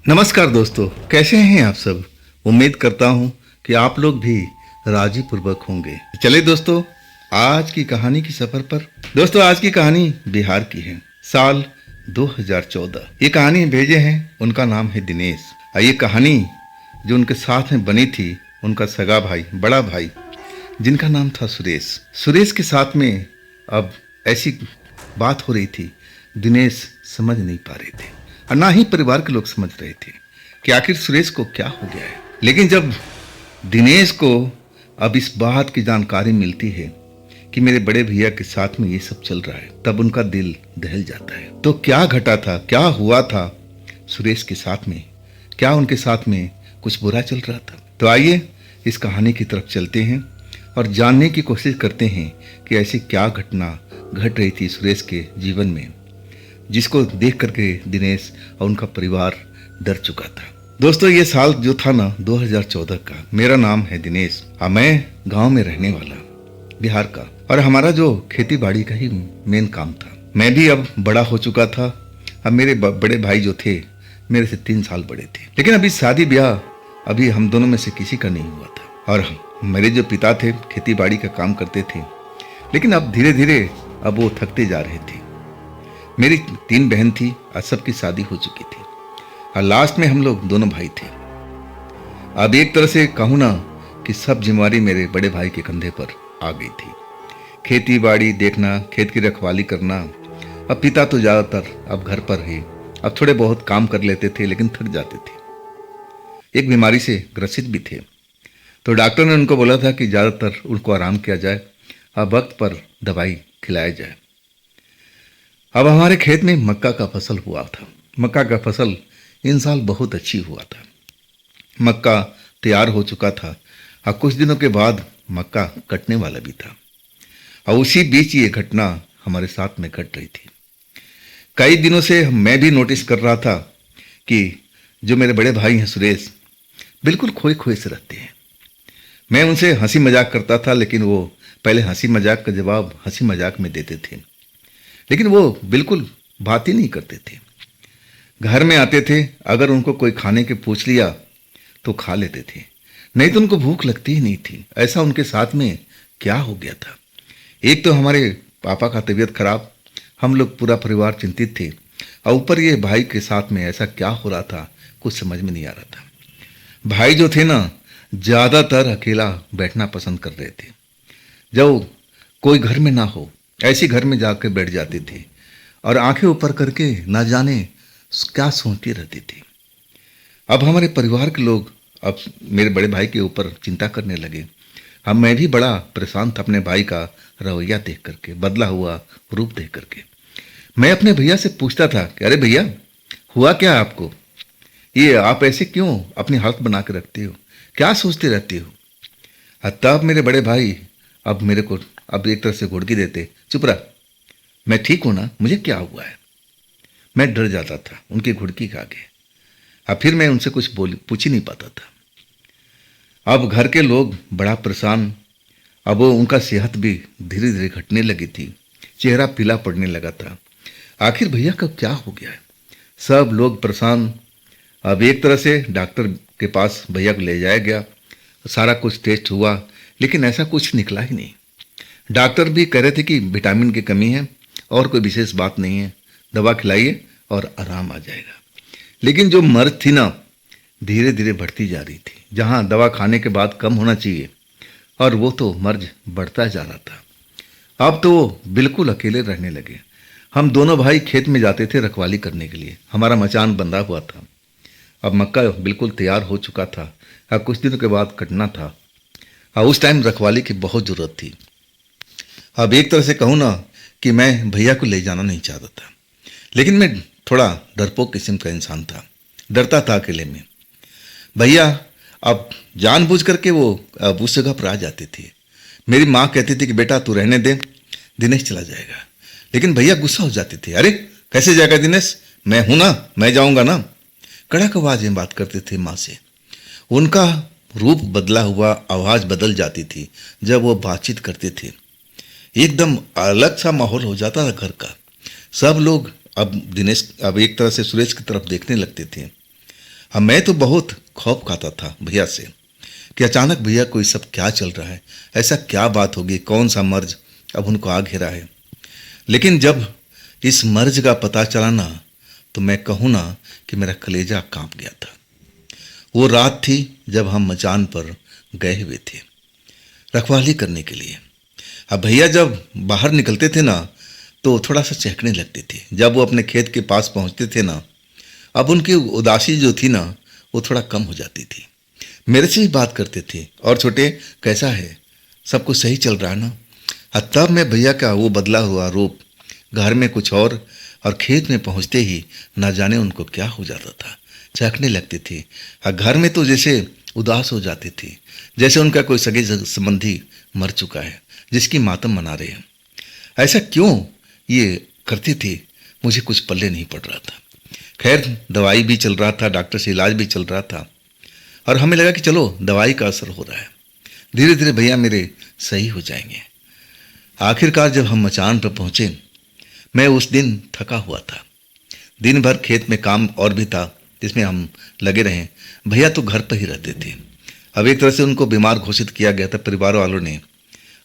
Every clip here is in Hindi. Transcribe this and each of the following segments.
नमस्कार दोस्तों, कैसे हैं आप सब। उम्मीद करता हूं कि आप लोग भी राजी पूर्वक होंगे। चले दोस्तों, आज की कहानी की सफर पर। दोस्तों, आज की कहानी बिहार की है, साल 2014। ये कहानी भेजे हैं, उनका नाम है दिनेश। और ये कहानी जो उनके साथ में बनी थी, उनका सगा भाई, बड़ा भाई, जिनका नाम था सुरेश। सुरेश के साथ में अब ऐसी बात हो रही थी, दिनेश समझ नहीं पा रहे थे और ना ही परिवार के लोग समझ रहे थे कि आखिर सुरेश को क्या हो गया है। लेकिन जब दिनेश को अब इस बात की जानकारी मिलती है कि मेरे बड़े भैया के साथ में ये सब चल रहा है, तब उनका दिल दहल जाता है। तो क्या घटा था, क्या हुआ था सुरेश के साथ में? क्या उनके साथ में कुछ बुरा चल रहा था? तो आइए इस कहानी की तरफ चलते हैं और जानने की कोशिश करते हैं कि ऐसी क्या घटना घट रही थी सुरेश के जीवन में, जिसको देख करके दिनेश और उनका परिवार डर चुका था। दोस्तों, ये साल जो था ना 2014 का। मेरा नाम है दिनेश और मैं गांव में रहने वाला, बिहार का, और हमारा जो खेती बाड़ी का ही मेन काम था। मैं भी अब बड़ा हो चुका था। अब मेरे बड़े भाई जो थे मेरे से 3 साल बड़े थे, लेकिन अभी शादी ब्याह अभी हम दोनों में से किसी का नहीं हुआ था। और मेरे जो पिता थे खेती बाड़ी का काम करते थे, लेकिन अब धीरे धीरे अब वो थकते जा रहे थे। मेरी 3 बहन थी और सबकी शादी हो चुकी थी और लास्ट में हम लोग दोनों भाई थे। अब एक तरह से कहूँ ना कि सब जिम्मेवारी मेरे बड़े भाई के कंधे पर आ गई थी। खेती बाड़ी देखना, खेत की रखवाली करना। अब पिता तो ज़्यादातर अब घर पर ही अब थोड़े बहुत काम कर लेते थे, लेकिन थक जाते थे। एक बीमारी से ग्रसित भी थे, तो डॉक्टर ने उनको बोला था कि ज़्यादातर उनको आराम किया जाए और वक्त पर दवाई खिलाया जाए। अब हमारे खेत में मक्का का फसल हुआ था। मक्का का फसल इन साल बहुत अच्छी हुआ था। मक्का तैयार हो चुका था और कुछ दिनों के बाद मक्का कटने वाला भी था। और उसी बीच ये घटना हमारे साथ में घट रही थी। कई दिनों से मैं भी नोटिस कर रहा था कि जो मेरे बड़े भाई हैं सुरेश, बिल्कुल खोए खोए से रहते हैं। मैं उनसे हंसी मजाक करता था, लेकिन वो पहले हंसी मजाक का जवाब हंसी मजाक में देते थे, लेकिन वो बिल्कुल बात ही नहीं करते थे। घर में आते थे, अगर उनको कोई खाने के पूछ लिया तो खा लेते थे, नहीं तो उनको भूख लगती ही नहीं थी। ऐसा उनके साथ में क्या हो गया था? एक तो हमारे पापा का तबीयत खराब, हम लोग पूरा परिवार चिंतित थे, और ऊपर ये भाई के साथ में ऐसा क्या हो रहा था, कुछ समझ में नहीं आ रहा था। भाई जो थे ना, ज़्यादातर अकेला बैठना पसंद कर रहे थे। जब कोई घर में ना हो, ऐसे घर में जाकर बैठ जाते थे और आंखें ऊपर करके ना जाने क्या सोचती रहती थी। अब हमारे परिवार के लोग अब मेरे बड़े भाई के ऊपर चिंता करने लगे। हम मैं भी बड़ा परेशान था अपने भाई का रवैया देख करके, बदला हुआ रूप देख करके। मैं अपने भैया से पूछता था कि अरे भैया, हुआ क्या आपको? ये आप ऐसे क्यों अपनी हालत बना के रखते हो? क्या सोचते रहते हो? तब मेरे बड़े भाई अब मेरे को अब एक तरह से घुड़की देते, चुप रहा, मैं ठीक हूं ना, मुझे क्या हुआ है? मैं डर जाता था उनकी घुड़की के आगे। अब फिर मैं उनसे कुछ पूछ ही नहीं पाता था। अब घर के लोग बड़ा परेशान। अब वो उनका सेहत भी धीरे धीरे घटने लगी थी, चेहरा पीला पड़ने लगा था। आखिर भैया का क्या हो गया है? सब लोग परेशान। अब एक तरह से डॉक्टर के पास भैया को ले जाया गया, सारा कुछ टेस्ट हुआ, लेकिन ऐसा कुछ निकला ही नहीं। डॉक्टर भी कह रहे थे कि विटामिन की कमी है और कोई विशेष बात नहीं है, दवा खिलाइए और आराम आ जाएगा। लेकिन जो मर्ज थी ना, धीरे धीरे बढ़ती जा रही थी। जहां दवा खाने के बाद कम होना चाहिए, और वो तो मर्ज बढ़ता जा रहा था। अब तो वो बिल्कुल अकेले रहने लगे। हम दोनों भाई खेत में जाते थे रखवाली करने के लिए। हमारा मचान बंधा हुआ था। अब मक्का बिल्कुल तैयार हो चुका था और कुछ दिनों के बाद कटना था, और उस टाइम रखवाली की बहुत ज़रूरत थी। अब एक तरह से कहूँ ना कि मैं भैया को ले जाना नहीं चाहता था, लेकिन मैं थोड़ा डरपोक किस्म का इंसान था, डरता था अकेले में। भैया अब जानबूझ करके वो अब उस जगह पर आ जाते थे। मेरी माँ कहती थी कि बेटा तू रहने दे, दिनेश चला जाएगा। लेकिन भैया गुस्सा हो जाते थे, अरे कैसे जाएगा दिनेश, मैं हूं ना, मैं जाऊंगा ना। कड़क आवाज में बात करते थे माँ से। उनका रूप बदला हुआ, आवाज बदल जाती थी जब वो बातचीत करते थे। एकदम अलग सा माहौल हो जाता था घर का। सब लोग अब एक तरह से सुरेश की तरफ देखने लगते थे। अब मैं तो बहुत खौफ खाता था भैया से कि अचानक भैया को ये सब क्या चल रहा है, ऐसा क्या बात होगी, कौन सा मर्ज अब उनको आ घेरा है। लेकिन जब इस मर्ज का पता चला ना, तो मैं कहूँ ना कि मेरा कलेजा कांप गया था। वो रात थी जब हम मचान पर गए हुए थे रखवाली करने के लिए। अब भैया जब बाहर निकलते थे ना, तो थोड़ा सा चहकने लगते थे। जब वो अपने खेत के पास पहुंचते थे ना, अब उनकी उदासी जो थी ना, वो थोड़ा कम हो जाती थी। मेरे से ही बात करते थे, और छोटे कैसा है, सब कुछ सही चल रहा है ना। तब मैं भैया का वो बदला हुआ रूप घर में कुछ और खेत में पहुंचते ही ना जाने उनको क्या हो जाता था, चहकने लगते थे। घर में तो जैसे उदास हो जाते थे, जैसे उनका कोई सगे संबंधी मर चुका है जिसकी मातम मना रहे हैं। ऐसा क्यों ये करते थे, मुझे कुछ पल्ले नहीं पड़ रहा था। खैर दवाई भी चल रहा था, डॉक्टर से इलाज भी चल रहा था, और हमें लगा कि चलो दवाई का असर हो रहा है, धीरे धीरे भैया मेरे सही हो जाएंगे। आखिरकार जब हम मचान पर पहुंचे, मैं उस दिन थका हुआ था। दिन भर खेत में काम और भी था जिसमें हम लगे रहे। भैया तो घर पर ही रहते थे। अब एक तरह से उनको बीमार घोषित किया गया था परिवार वालों ने।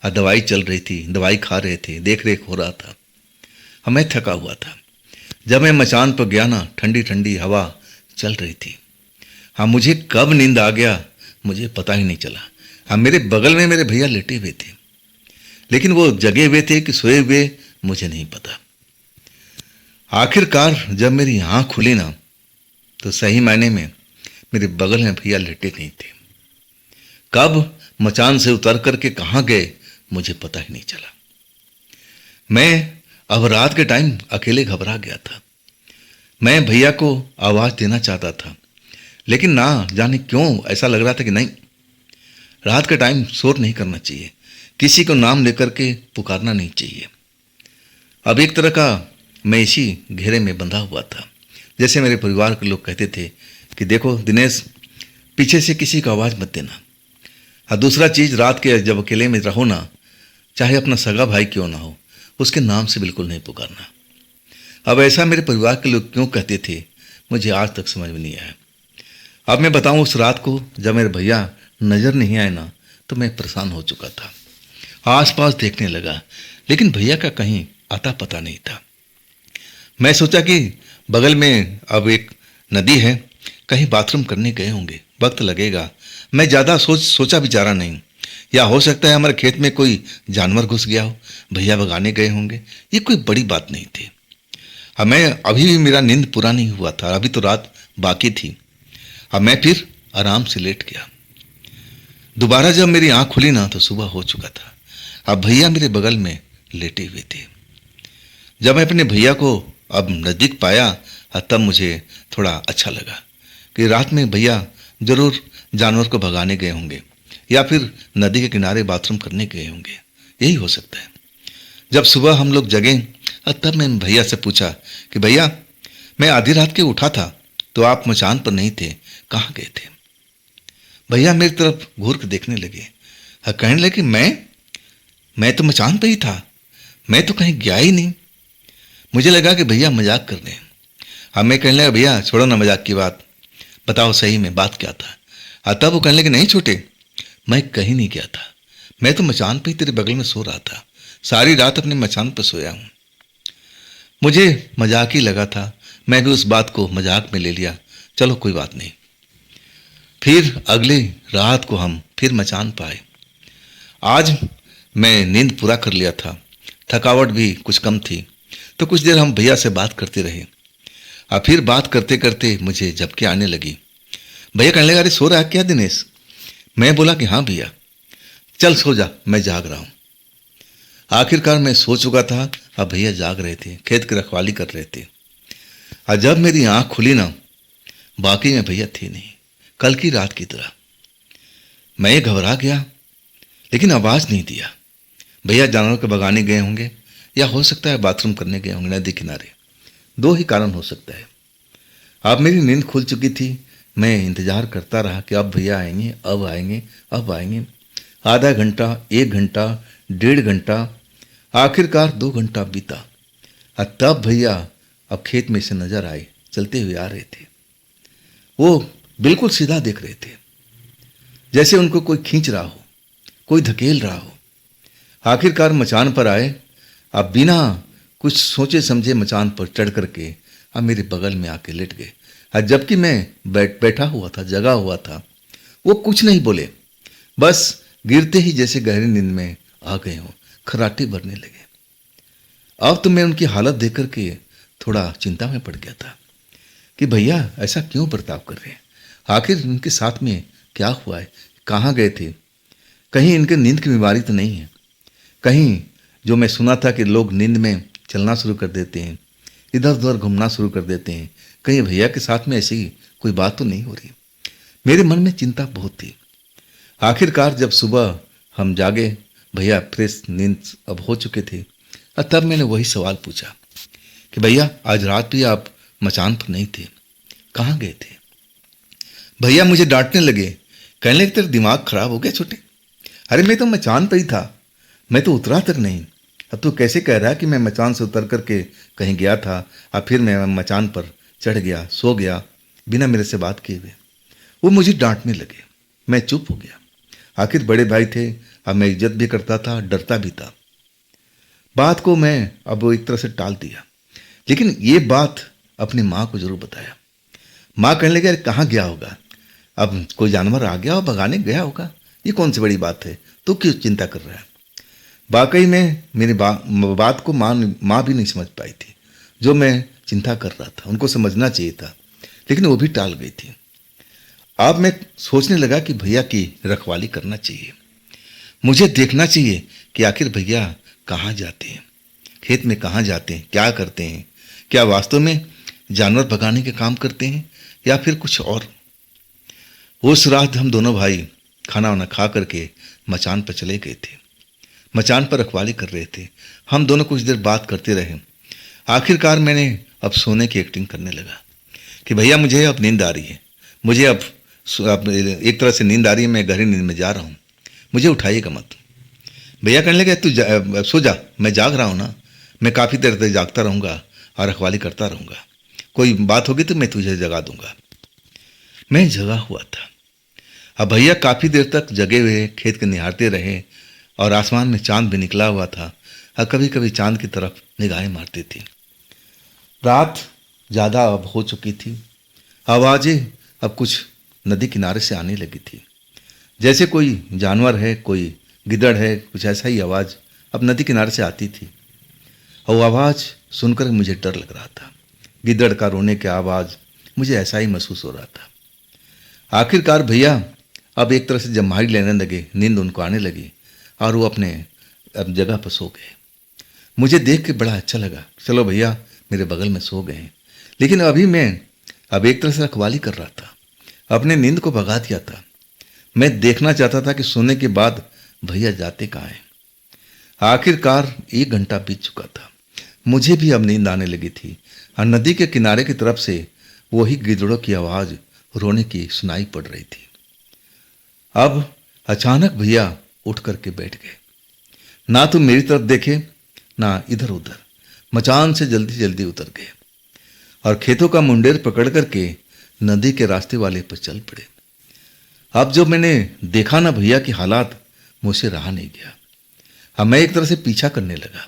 दवाई चल रही थी, दवाई खा रहे थे, देख रेख हो रहा था। मैं थका हुआ था। जब मैं मचान पर गया ना, ठंडी ठंडी हवा चल रही थी। मुझे कब नींद आ गया मुझे पता ही नहीं चला। मेरे बगल में मेरे भैया लेटे हुए थे, लेकिन वो जगे हुए थे कि सोए हुए मुझे नहीं पता। आखिरकार जब मेरी आँख खुली ना, तो सही मायने में मेरे बगल में भैया लेटे नहीं थे। कब मचान से उतर करके कहाँ गए मुझे पता ही नहीं चला। मैं अब रात के टाइम अकेले घबरा गया था। मैं भैया को आवाज़ देना चाहता था, लेकिन ना जाने क्यों ऐसा लग रहा था कि नहीं, रात के टाइम शोर नहीं करना चाहिए, किसी को नाम लेकर के पुकारना नहीं चाहिए। अब एक तरह का मैं इसी घेरे में बंधा हुआ था। जैसे मेरे परिवार के लोग कहते थे कि देखो दिनेश, पीछे से किसी को आवाज़ मत देना। दूसरा चीज़, रात के जब अकेले में रहो ना, चाहे अपना सगा भाई क्यों ना हो, उसके नाम से बिल्कुल नहीं पुकारना। अब ऐसा मेरे परिवार के लोग क्यों कहते थे मुझे आज तक समझ में नहीं आया। अब मैं बताऊं, उस रात को जब मेरे भैया नज़र नहीं आए ना, तो मैं परेशान हो चुका था। आसपास देखने लगा, लेकिन भैया का कहीं आता पता नहीं था। मैं सोचा कि बगल में अब एक नदी है, कहीं बाथरूम करने गए होंगे, वक्त लगेगा। मैं ज़्यादा सोचा विचारा नहीं। या हो सकता है हमारे खेत में कोई जानवर घुस गया हो, भैया भगाने गए होंगे। ये कोई बड़ी बात नहीं थी। मैं अभी भी मेरा नींद पूरा नहीं हुआ था, अभी तो रात बाकी थी। मैं फिर आराम से लेट गया। दोबारा जब मेरी आँख खुली ना, तो सुबह हो चुका था। अब भैया मेरे बगल में लेटे हुए थे। जब मैं अपने भैया को अब नज़दीक पाया, तब मुझे थोड़ा अच्छा लगा कि रात में भैया जरूर जानवर को भगाने गए होंगे, या फिर नदी के किनारे बाथरूम करने गए होंगे, यही हो सकता है। जब सुबह हम लोग जगे, तब मैंने भैया से पूछा कि भैया, मैं आधी रात के उठा था तो आप मचान पर नहीं थे, कहाँ गए थे। भैया मेरी तरफ घूर कर देखने लगे। कहने लगे मैं तो मचान पर ही था, मैं तो कहीं गया ही नहीं। मुझे लगा कि भैया मजाक कर रहे हैं। मैं कहने लगा, भैया छोड़ो ना मजाक की बात, बताओ सही में बात क्या था। तब वो कहने लगे, नहीं छोटे, मैं कहीं नहीं गया था, मैं तो मचान पे ही तेरे बगल में सो रहा था, सारी रात अपने मचान पर सोया हूँ। मुझे मजाक ही लगा था, मैं भी उस बात को मजाक में ले लिया, चलो कोई बात नहीं। फिर अगली रात को हम फिर मचान पर आए। आज मैं नींद पूरा कर लिया था, थकावट भी कुछ कम थी, तो कुछ देर हम भैया से बात करते रहे। फिर बात करते करते मुझे झपकी आने लगी। भैया कहने लगा, अरे सो रहा है क्या दिनेश। मैं बोला कि हाँ भैया, चल सो जा, मैं जाग रहा हूँ। आखिरकार मैं सो चुका था। अब भैया जाग रहे थे, खेत की रखवाली कर रहे थे। जब मेरी आँख खुली ना, बाकी में भैया थे नहीं, कल की रात की तरह। मैं घबरा गया, लेकिन आवाज़ नहीं दिया। भैया जानवर को भगाने गए होंगे, या हो सकता है बाथरूम करने गए होंगे नदी किनारे। दो ही कारण हो सकता है। अब मेरी नींद खुल चुकी थी। मैं इंतज़ार करता रहा कि अब भैया आएंगे, अब आएंगे, अब आएंगे। आधा घंटा, 1 घंटा, 1.5 घंटा, आखिरकार 2 घंटा बीता। तब भैया अब खेत में से नजर आए, चलते हुए आ रहे थे। वो बिल्कुल सीधा देख रहे थे, जैसे उनको कोई खींच रहा हो, कोई धकेल रहा हो। आखिरकार मचान पर आए। अब बिना कुछ सोचे समझे मचान पर चढ़ करके अब मेरे बगल में आके लेट गए। और जबकि मैं बैठा हुआ था, जगा हुआ था, वो कुछ नहीं बोले, बस गिरते ही जैसे गहरी नींद में आ गए हों, खर्राटे भरने लगे। अब तो मैं उनकी हालत देख करके थोड़ा चिंता में पड़ गया था कि भैया ऐसा क्यों बर्ताव कर रहे हैं, आखिर इनके साथ में क्या हुआ है, कहाँ गए थे, कहीं इनके नींद की बीमारी तो नहीं है, कहीं जो मैं सुना था कि लोग नींद में चलना शुरू कर देते हैं, इधर उधर घूमना शुरू कर देते हैं, कहीं भैया के साथ में ऐसी कोई बात तो नहीं हो रही। मेरे मन में चिंता बहुत थी। आखिरकार जब सुबह हम जागे, भैया फ्रेश नींद अब हो चुके थे, और तब मैंने वही सवाल पूछा कि भैया आज रात भी आप मचान पर नहीं थे, कहाँ गए थे। भैया मुझे डांटने लगे, कहने लगे तेरा दिमाग खराब हो गया छोटे, अरे मैं तो मचान पर ही था, मैं तो उतरा तक नहीं। अब तू कैसे कह रहा है कि मैं मचान से उतर करके कहीं गया था और फिर मैं मचान पर चढ़ गया, सो गया बिना मेरे से बात किए हुए। वो मुझे डांटने लगे। मैं चुप हो गया। आखिर बड़े भाई थे, अब मैं इज्जत भी करता था, डरता भी था। बात को मैं अब एक तरह से टाल दिया, लेकिन ये बात अपनी माँ को जरूर बताया। माँ कहने लगी, अरे कहाँ गया होगा, अब कोई जानवर आ गया और भगाने गया होगा, ये कौन सी बड़ी बात है, तू क्यों चिंता कर रहा है। वाकई में मेरी बात को माँ भी नहीं समझ पाई थी, जो मैं चिंता कर रहा था उनको समझना चाहिए था, लेकिन वो भी टाल गई थी। अब मैं सोचने लगा कि भैया की रखवाली करना चाहिए, मुझे देखना चाहिए कि आखिर भैया कहाँ जाते हैं, खेत में कहाँ जाते हैं, क्या करते हैं, क्या वास्तव में जानवर भगाने के काम करते हैं या फिर कुछ और। उस रात हम दोनों भाई खाना वाना खा करके मचान पर चले गए थे। मचान पर रखवाली कर रहे थे। हम दोनों कुछ देर बात करते रहे। आखिरकार मैंने अब सोने की एक्टिंग करने लगा कि भैया मुझे अब नींद आ रही है, मुझे अब एक तरह से नींद आ रही है, मैं गहरी नींद में जा रहा हूँ, मुझे उठाइएगा मत। भैया कहने लगे, तू सो जा, मैं जाग रहा हूँ ना, मैं काफ़ी देर तक जागता रहूँगा और रखवाली करता रहूँगा, कोई बात होगी तो मैं तुझे जगा दूंगा। मैं जगा हुआ था। अब भैया काफ़ी देर तक जगे हुए खेत के निहारते रहे और आसमान में चांद भी निकला हुआ था और कभी कभी चांद की तरफ निगाहें मारती थी। रात ज़्यादा अब हो चुकी थी। आवाज़ें अब कुछ नदी किनारे से आने लगी थी, जैसे कोई जानवर है, कोई गिदड़ है, कुछ ऐसा ही आवाज़ अब नदी किनारे से आती थी। और वो आवाज़ सुनकर मुझे डर लग रहा था। गिदड़ का रोने की आवाज़ मुझे ऐसा ही महसूस हो रहा था। आखिरकार भैया अब एक तरह से जम्हाई लेने लगे, नींद उनको आने लगी और वो अपने अब जगह पर सो गए। मुझे देख के बड़ा अच्छा लगा, चलो भैया मेरे बगल में सो गए हैं। लेकिन अभी मैं अब एक तरह से रखवाली कर रहा था, अपने नींद को भगा दिया था। मैं देखना चाहता था कि सोने के बाद भैया जाते कहाँ हैं। आखिरकार 1 घंटा बीत चुका था। मुझे भी अब नींद आने लगी थी और नदी के किनारे की तरफ से वही गिदड़ों की आवाज़ रोने की सुनाई पड़ रही थी। अब अचानक भैया उठ करके बैठ गए, ना तो मेरी तरफ देखे ना इधर उधर, मचान से जल्दी जल्दी उतर गए और खेतों का मुंडेर पकड़ करके नदी के रास्ते वाले पर चल पड़े। अब जब मैंने देखा ना भैया की हालात, मुझसे रहा नहीं गया। अब मैं एक तरह से पीछा करने लगा।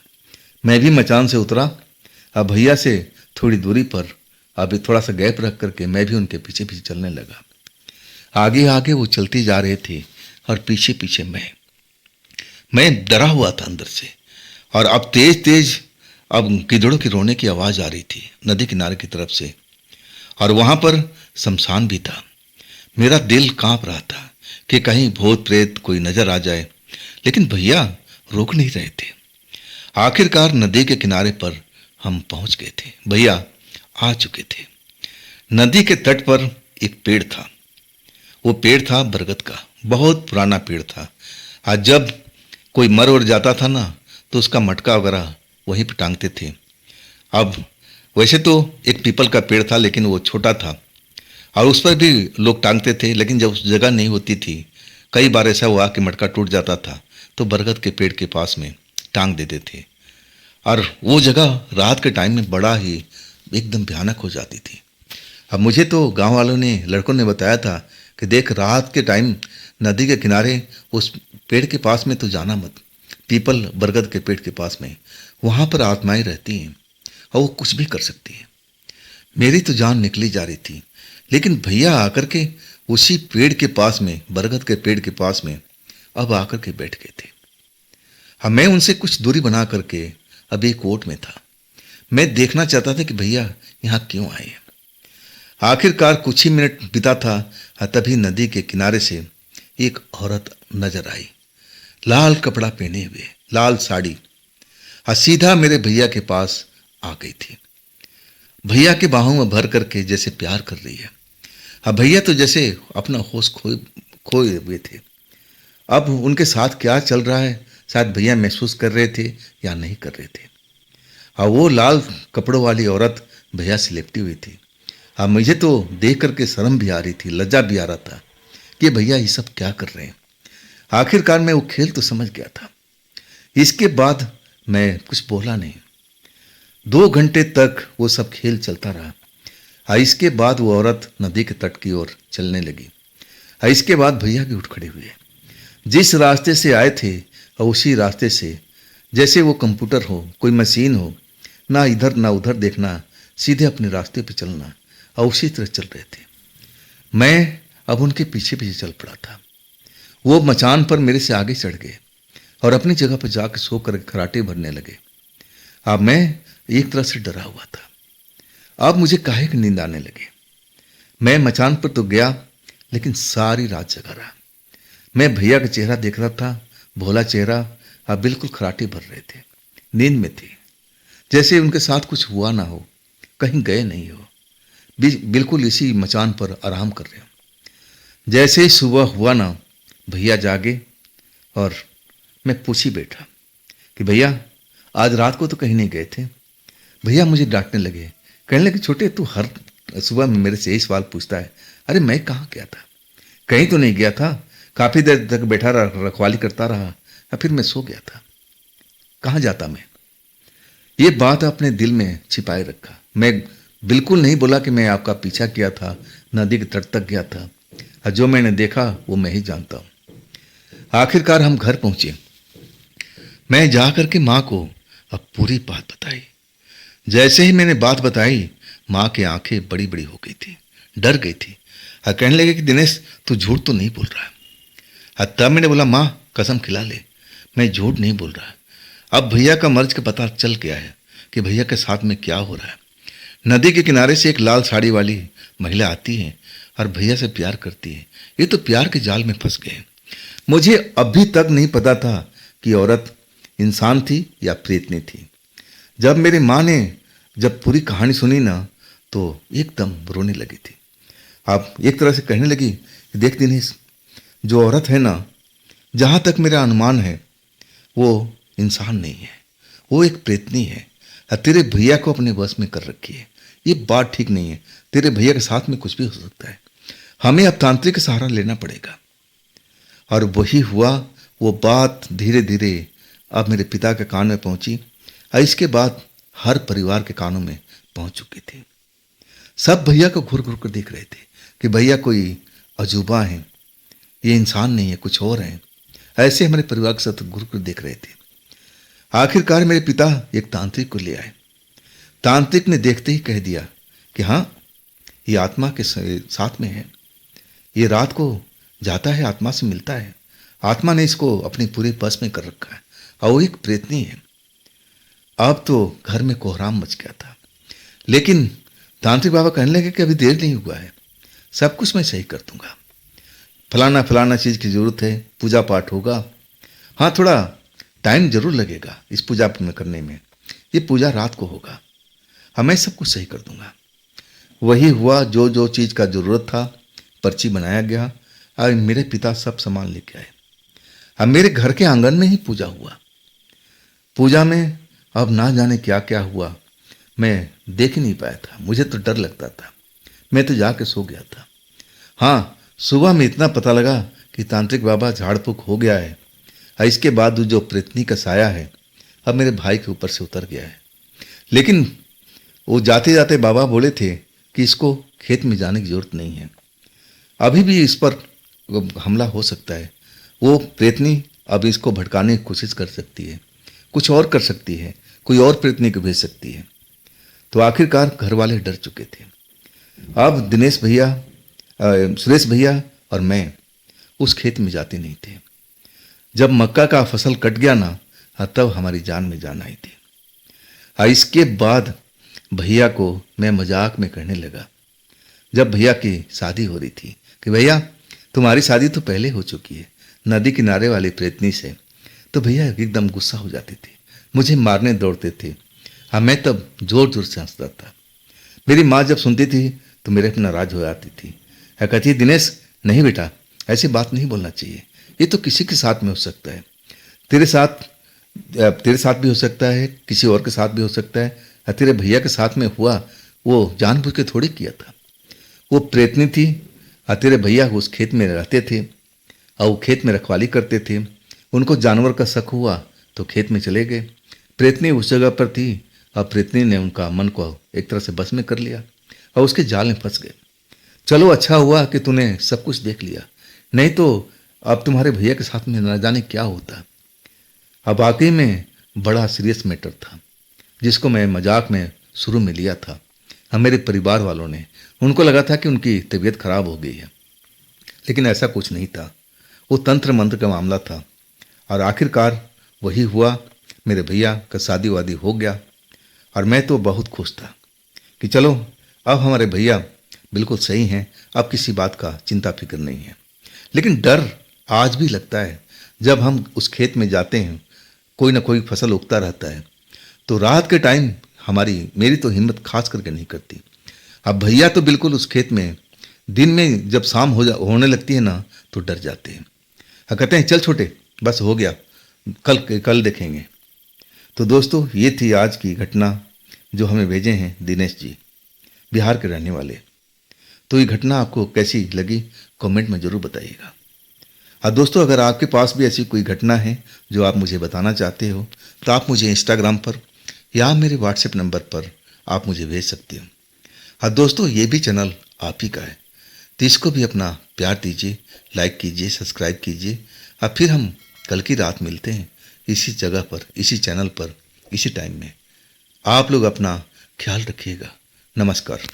मैं भी मचान से उतरा। अब भैया से थोड़ी दूरी पर अब थोड़ा सा गैप रख करके मैं भी उनके पीछे पीछे चलने लगा। आगे आगे वो चलते जा रहे थे और पीछे पीछे मैं डरा हुआ था अंदर से। और अब तेज तेज अब गिदड़ों की रोने की आवाज़ आ रही थी नदी किनारे की तरफ से, और वहाँ पर शमशान भी था। मेरा दिल कांप रहा था कि कहीं भूत प्रेत कोई नजर आ जाए, लेकिन भैया रोक नहीं रहे थे। आखिरकार नदी के किनारे पर हम पहुंच गए थे। भैया आ चुके थे। नदी के तट पर एक पेड़ था। वो पेड़ था बरगद का, बहुत पुराना पेड़ था। आज जब कोई मर और जाता था ना, तो उसका मटका वगैरह वहीं पर टांगते थे। अब वैसे तो एक पीपल का पेड़ था, लेकिन वो छोटा था और उस पर भी लोग टांगते थे, लेकिन जब उस जगह नहीं होती थी, कई बार ऐसा हुआ कि मटका टूट जाता था, तो बरगद के पेड़ के पास में टांग देते थे। और वो जगह रात के टाइम में बड़ा ही एकदम भयानक हो जाती थी। अब मुझे तो गांव वालों ने, लड़कों ने बताया था कि देख, रात के टाइम नदी के किनारे उस पेड़ के पास में तो जाना मत, पीपल बरगद के पेड़ के पास में, वहां पर आत्माएं रहती हैं और वो कुछ भी कर सकती हैं। मेरी तो जान निकली जा रही थी, लेकिन भैया आकर के उसी पेड़ के पास में, बरगद के पेड़ के पास में अब आकर के बैठ गए थे। हाँ, मैं उनसे कुछ दूरी बना करके अब एक ओट में था। मैं देखना चाहता था कि भैया यहाँ क्यों आए हैं। आखिरकार कुछ ही मिनट बीता था, तभी नदी के किनारे से एक औरत नजर आई, लाल कपड़ा पहने हुए, लाल साड़ी, सीधा मेरे भैया के पास आ गई थी। भैया के बाहों में भर करके जैसे प्यार कर रही है। अब भैया तो जैसे अपना होश खोए हुए थे। अब उनके साथ क्या चल रहा है शायद भैया महसूस कर रहे थे या नहीं कर रहे थे। अब वो लाल कपड़ों वाली औरत भैया से लिपटी हुई थी। अब मुझे तो देख करके शर्म भी आ रही थी, लज्जा भी आ रहा था कि भैया ये सब क्या कर रहे हैं। आखिरकार मैं वो खेल तो समझ गया था। इसके बाद मैं कुछ बोला नहीं। 2 घंटे तक वो सब खेल चलता रहा। इसके बाद वो औरत नदी के तट की ओर चलने लगी। इसके बाद भैया भी उठ खड़े हुए। जिस रास्ते से आए थे और उसी रास्ते से, जैसे वो कंप्यूटर हो, कोई मशीन हो, ना इधर ना उधर देखना, सीधे अपने रास्ते पे चलना, और उसी तरह चल रहे थे। मैं अब उनके पीछे पीछे चल पड़ा था। वो मचान पर मेरे से आगे चढ़ गए और अपनी जगह पर जाकर सो कर खराटे भरने लगे। अब मैं एक तरह से डरा हुआ था। अब मुझे काहे की नींद आने लगे। मैं मचान पर तो गया, लेकिन सारी रात जगा रहा। मैं भैया का चेहरा देख रहा था, भोला चेहरा। अब बिल्कुल खराटे भर रहे थे, नींद में थे, जैसे उनके साथ कुछ हुआ ना हो, कहीं गए नहीं हो, बिल्कुल इसी मचान पर आराम कर रहे हो। जैसे ही सुबह हुआ ना, भैया जागे और मैं पूछ ही बैठा कि भैया आज रात को तो कहीं नहीं गए थे। भैया मुझे डांटने लगे, कहने लगे छोटे तू हर सुबह में मेरे से यही सवाल पूछता है। अरे मैं कहाँ गया था, कहीं तो नहीं गया था, काफ़ी देर तक बैठा रहा, रखवाली करता रहा, या फिर मैं सो गया था, कहाँ जाता मैं। ये बात अपने दिल में छिपाए रखा। मैं बिल्कुल नहीं बोला कि मैं आपका पीछा किया था, नदी के तट तक गया था, और जो मैंने देखा वो मैं ही जानता हूँ। आखिरकार हम घर पहुंचे। मैं जा करके माँ को अब पूरी बात बताई। जैसे ही मैंने बात बताई, माँ की आंखें बड़ी बड़ी हो गई थी, डर गई थी, और कहने लगे कि दिनेश तू झूठ तो नहीं बोल रहा। तब मैंने बोला माँ कसम खिला ले, मैं झूठ नहीं बोल रहा। अब भैया का मर्ज का पता चल गया है कि भैया के साथ में क्या हो रहा है। नदी के किनारे से एक लाल साड़ी वाली महिला आती है और भैया से प्यार करती है। ये तो प्यार के जाल में फंस गए। मुझे अभी तक नहीं पता था कि औरत इंसान थी या प्रेतनी थी। जब मेरी माँ ने जब पूरी कहानी सुनी ना, तो एकदम रोने लगी थी। अब एक तरह से कहने लगी, देख दिनेश, जो औरत है ना, जहाँ तक मेरा अनुमान है वो इंसान नहीं है, वो एक प्रेतनी है। तेरे भैया को अपने वश में कर रखी है। ये बात ठीक नहीं है। तेरे भैया के साथ में कुछ भी हो सकता है। हमें अब तांत्रिक सहारा लेना पड़ेगा। और वही हुआ। वो बात धीरे धीरे अब मेरे पिता के कान में पहुंची, और इसके बाद हर परिवार के कानों में पहुंच चुकी थी। सब भैया को घूर घूर कर देख रहे थे कि भैया कोई अजूबा है, ये इंसान नहीं है, कुछ और है। ऐसे हमारे परिवार के साथ घूर कर देख रहे थे। आखिरकार मेरे पिता एक तांत्रिक को ले आए। तांत्रिक ने देखते ही कह दिया कि हाँ, ये आत्मा के साथ में है, ये रात को जाता है, आत्मा से मिलता है। आत्मा ने इसको अपने पूरे बस में कर रखा है, और वो एक प्रेतनी है। अब तो घर में कोहराम मच गया था, लेकिन तांत्रिक बाबा कहने लगे कि अभी देर नहीं हुआ है, सब कुछ मैं सही कर दूंगा। फलाना फलाना चीज़ की ज़रूरत है, पूजा पाठ होगा। हाँ, थोड़ा टाइम जरूर लगेगा इस पूजा में करने में, ये पूजा रात को होगा। हाँ, मैं सब कुछ सही कर दूंगा। वही हुआ। जो जो चीज़ का ज़रूरत था पर्ची बनाया गया, और मेरे पिता सब सामान लेके आए। अब मेरे घर के आंगन में ही पूजा हुआ। पूजा में अब ना जाने क्या क्या हुआ, मैं देख ही नहीं पाया था। मुझे तो डर लगता था, मैं तो जाके सो गया था। हाँ, सुबह में इतना पता लगा कि तांत्रिक बाबा झाड़ फूक हो गया है, और इसके बाद जो प्रेतनी का साया है अब मेरे भाई के ऊपर से उतर गया है। लेकिन वो जाते जाते बाबा बोले थे कि इसको खेत में जाने की जरूरत नहीं है। अभी भी इस पर हमला हो सकता है। वो प्रेतनी अब इसको भटकाने की कोशिश कर सकती है, कुछ और कर सकती है, कोई और प्रेतनी को भेज सकती है। तो आखिरकार घर वाले डर चुके थे। अब दिनेश भैया, सुरेश भैया और मैं उस खेत में जाते नहीं थे। जब मक्का का फसल कट गया ना, तब हमारी जान में जान आई थी। इसके बाद भैया को मैं मजाक में कहने लगा, जब भैया की शादी हो रही थी, कि भैया तुम्हारी शादी तो पहले हो चुकी है नदी किनारे वाली प्रेतनी से। तो भैया एकदम गुस्सा हो जाते थे, मुझे मारने दौड़ते थे। हाँ, मैं तब जोर जोर से हंसता था। मेरी माँ जब सुनती थी तो मेरे अपना राज हो जाती थी। कहती, दिनेश नहीं बेटा, ऐसी बात नहीं बोलना चाहिए, ये तो किसी के साथ में हो सकता है, तेरे साथ भी हो सकता है, किसी और के साथ भी हो सकता है। तेरे भैया के साथ में हुआ, वो जानबूझ के थोड़ी किया था। वो प्रेतनी थी। तेरे भैया उस खेत में रहते थे और वो खेत में रखवाली करते थे। उनको जानवर का शक हुआ तो खेत में चले गए। प्रेतनी उस जगह पर थी और प्रेतनी ने उनका मन को एक तरह से बस में कर लिया और उसके जाल में फंस गए। चलो अच्छा हुआ कि तूने सब कुछ देख लिया, नहीं तो अब तुम्हारे भैया के साथ में न जाने क्या होता। अब वाकई में बड़ा सीरियस मैटर था, जिसको मैं मजाक में शुरू में लिया था। मेरे परिवार वालों ने, उनको लगा था कि उनकी तबीयत खराब हो गई है, लेकिन ऐसा कुछ नहीं था। वो तंत्र मंत्र का मामला था और आखिरकार वही हुआ। मेरे भैया का शादी वादी हो गया और मैं तो बहुत खुश था कि चलो अब हमारे भैया बिल्कुल सही हैं, अब किसी बात का चिंता फिक्र नहीं है। लेकिन डर आज भी लगता है जब हम उस खेत में जाते हैं, कोई ना कोई फसल उगता रहता है, तो रात के टाइम मेरी तो हिम्मत खास करके नहीं करती। अब भैया तो बिल्कुल उस खेत में दिन में जब शाम होने लगती है ना, तो डर जाते हैं। कहते हैं चल छोटे, बस हो गया, कल देखेंगे। तो दोस्तों, ये थी आज की घटना जो हमें भेजे हैं दिनेश जी, बिहार के रहने वाले। तो ये घटना आपको कैसी लगी कमेंट में ज़रूर बताइएगा। दोस्तों, अगर आपके पास भी ऐसी कोई घटना है जो आप मुझे बताना चाहते हो, तो आप मुझे इंस्टाग्राम पर या मेरे व्हाट्सएप नंबर पर आप मुझे भेज सकते हो। दोस्तों, ये भी चैनल आप ही का है, तो इसको भी अपना प्यार दीजिए, लाइक कीजिए, सब्सक्राइब कीजिए। फिर हम कल की रात मिलते हैं इसी जगह पर, इसी चैनल पर, इसी टाइम में। आप लोग अपना ख्याल रखिएगा। नमस्कार।